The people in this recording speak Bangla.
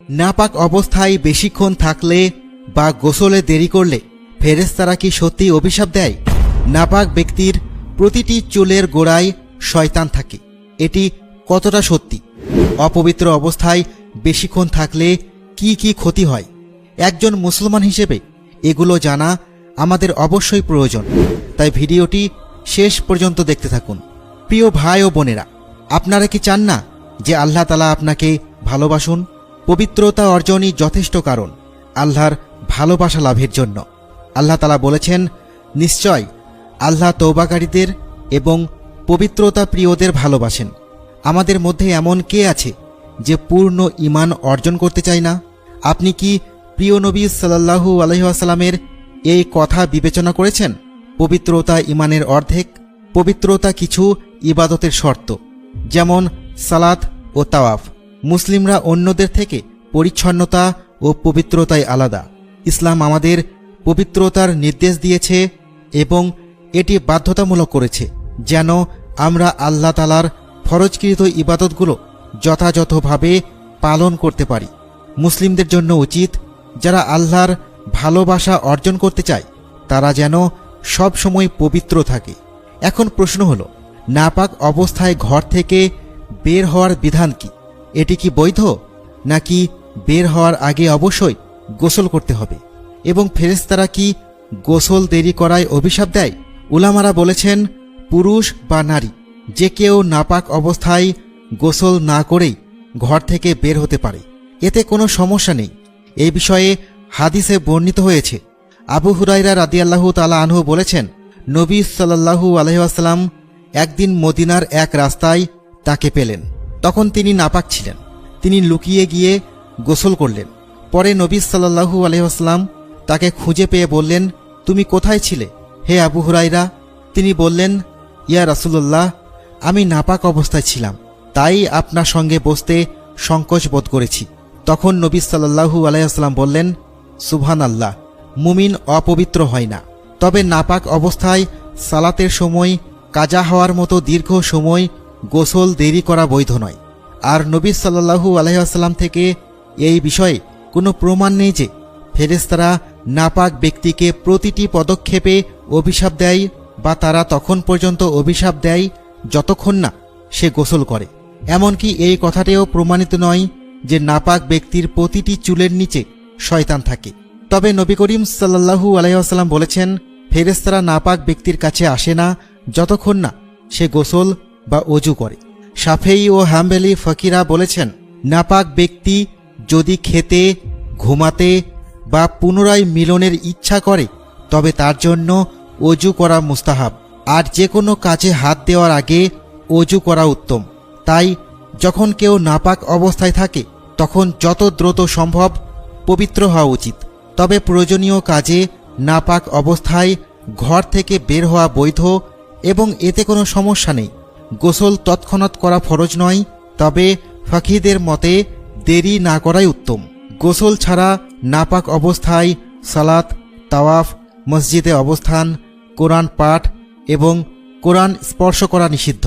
নাপাক অবস্থায় বেশিক্ষণ থাকলে বা গোসলে দেরি করলে ফেরেশতারা কি সত্যি অভিশাপ দেয়? নাপাক ব্যক্তির প্রতিটি চুলের গোড়ায় শয়তান থাকে, এটি কতটা সত্যি? অপবিত্র অবস্থায় বেশিক্ষণ থাকলে কি কি ক্ষতি হয়? একজন মুসলমান হিসেবে এগুলো জানা আমাদের অবশ্যই প্রয়োজন, তাই ভিডিওটি শেষ পর্যন্ত দেখতে থাকুন। প্রিয় ভাই ও বোনেরা, আপনারা কি চান না যে আল্লাহ তাআলা আপনাকে ভালোবাসুন? পবিত্রতা অর্জনই যথেষ্ট কারণ আল্লাহর ভালোবাসা লাভের জন্য। আল্লাহ তাআলা বলেছেন, নিশ্চয় আল্লাহ তওবাকারীদের এবং পবিত্রতা প্রিয়দের ভালোবাসেন। আমাদের মধ্যে এমন কে আছে যে পূর্ণ ঈমান অর্জন করতে চায় না? আপনি কি প্রিয় নবী সাল্লাল্লাহু আলাইহি ওয়াসাল্লামের এই কথা বিবেচনা করেছেন? পবিত্রতা ঈমানের অর্ধেক। পবিত্রতা কিছু ইবাদতের শর্ত, যেমন সালাত ও তাওয়াফ। মুসলিমরা অন্যদের থেকে পরিচ্ছন্নতা ও পবিত্রতায় আলাদা। ইসলাম আমাদের পবিত্রতার নির্দেশ দিয়েছে এবং এটি বাধ্যতামূলক করেছে যেন আমরা আল্লাহ তাআলার ফরজকৃত ইবাদতগুলো যথাযথভাবে পালন করতে পারি। মুসলিমদের জন্য উচিত, যারা আল্লাহর ভালোবাসা অর্জন করতে চায় তারা যেন সব সময় পবিত্র থাকে। এখন প্রশ্ন হলো, নাপাক অবস্থায় ঘর থেকে বের হওয়ার বিধান কি? এটি কি বৈধ, নাকি বের হওয়ার আগে অবশ্যই গোসল করতে হবে? এবং ফেরেশতারা কি গোসল দেরি করায় অভিশাপ দেয়? উলামারা বলেছেন, পুরুষ বা নারী যে কেউ নাপাক অবস্থায় গোসল না করেই ঘর থেকে বের হতে পারে, এতে কোনো সমস্যা নেই। এই বিষয়ে হাদিসে বর্ণিত হয়েছে। আবু হুরায়রা রাদিয়াল্লাহু তাআলা আনহু বলেছেন, নবী সাল্লাল্লাহু আলাইহি ওয়াসাল্লাম একদিন মদিনার এক রাস্তায় তাকে পেলেন। তখন তিনি নাপাক ছিলেন। তিনি লুকিয়ে গিয়ে গোসল করলেন। পরে নবী সাল্লাল্লাহু আলাইহি ওয়াসাল্লাম তাকে খুঁজে পেয়ে বললেন, তুমি কোথায় ছিলে হে আবু হুরায়রা? তিনি বললেন, ইয়া রাসূলুল্লাহ, আমি নাপাক অবস্থায় ছিলাম, তাই আপনার সঙ্গে বসতে সংকোচ বোধ করেছি। তখন নবী সাল্লাল্লাহু আলাইহি ওয়াসাল্লাম বললেন, সুবহানাল্লাহ, মুমিন অপবিত্র হয় না। তবে নাপাক অবস্থায় সালাতের সময় কাজা হওয়ার মতো দীর্ঘ সময় গোসল দেরি করা বৈধ নয়। আর নবী সাল্লাল্লাহু আলাইহি ওয়াসাল্লাম থেকে এই বিষয়ে কোনো প্রমাণ নেই যে ফেরেশতারা নাপাক ব্যক্তিকে প্রতিটি পদক্ষেপে অভিশাপ দেয় বা তারা তখন পর্যন্ত অভিশাপ দেয় যতক্ষণ না সে গোসল করে। এমনকি এই কথাটিও প্রমাণিত নয় যে নাপাক ব্যক্তির প্রতিটি চুলের নিচে শয়তান থাকে। তবে নবী করিম সাল্লাল্লাহু আলাইহি ওয়াসাল্লাম বলেছেন, ফেরেশতারা নাপাক ব্যক্তির কাছে আসে না যতক্ষণ না সে গোসল বা ওযু করে। শাফেঈ ও হাম্বলী ফকিরা বলেছেন, নাপাক ব্যক্তি যদি খেতে, ঘুমাতে বা পুনরায় মিলনের ইচ্ছা করে তবে তার জন্য ওযু করা মুস্তাহাব, আর যে কোনো কাজে হাত দেওয়ার আগে ওযু করা উত্তম। তাই যখন কেউ নাপাক অবস্থায় থাকে তখন যত দ্রুত সম্ভব পবিত্র হওয়া উচিত। তবে প্রয়োজনীয় কাজে নাপাক অবস্থায় ঘর থেকে বের হওয়া বৈধ এবং এতে কোনো সমস্যা নেই। গোসল তৎক্ষণাৎ করা ফরজ নয়, তবে ফাকিহদের মতে দেরি না করাই উত্তম। গোসল ছাড়া নাপাক অবস্থায় সালাত, তাওয়াফ, মসজিদে অবস্থান, কোরআন পাঠ এবং কোরআন স্পর্শ করা নিষিদ্ধ।